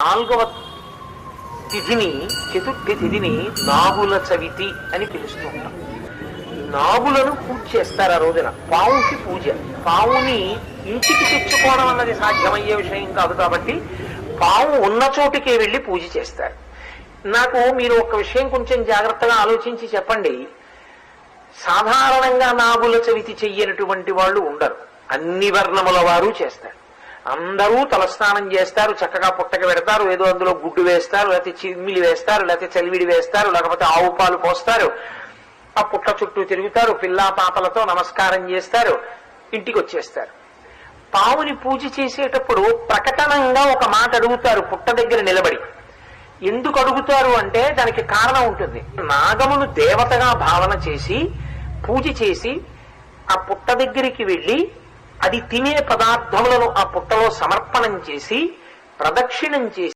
నాలుగవ తిథిని, చతుర్థి తిథిని నాగుల చవితి అని పిలుస్తూ ఉంటాం. నాగులను పూజ చేస్తారు ఆ రోజున. పావుకి పూజ. పావుని ఇంటికి తెచ్చుకోవడం అన్నది సాధ్యమయ్యే విషయం కాదు కాబట్టి పావు ఉన్న చోటుకే వెళ్లి పూజ చేస్తారు. నాకు మీరు ఒక విషయం కొంచెం జాగ్రత్తగా ఆలోచించి చెప్పండి. సాధారణంగా నాగుల చవితి చెయ్యనటువంటి వాళ్ళు ఉండరు. అన్ని వర్ణముల వారు చేస్తారు. అందరూ తలస్నానం చేస్తారు, చక్కగా పుట్టక పెడతారు, ఏదో అందులో గుడ్డు వేస్తారు, లేకపోతే చిమ్మిలి వేస్తారు, లేకపోతే చలివిడి వేస్తారు, లేకపోతే ఆవు పాలు పోస్తారు, ఆ పుట్ట చుట్టూ తిరుగుతారు, పిల్లా పాపలతో నమస్కారం చేస్తారు, ఇంటికి వచ్చేస్తారు. పావుని పూజ చేసేటప్పుడు ప్రకటనంగా ఒక మాట అడుగుతారు పుట్ట దగ్గర నిలబడి. ఎందుకు అడుగుతారు అంటే దానికి కారణం ఉంటుంది. నాగమును దేవతగా భావన చేసి పూజ చేసి ఆ పుట్ట దగ్గరికి వెళ్లి అది తినే పదార్థములను ఆ పుట్టలో సమర్పణం చేసి ప్రదక్షిణం చేసి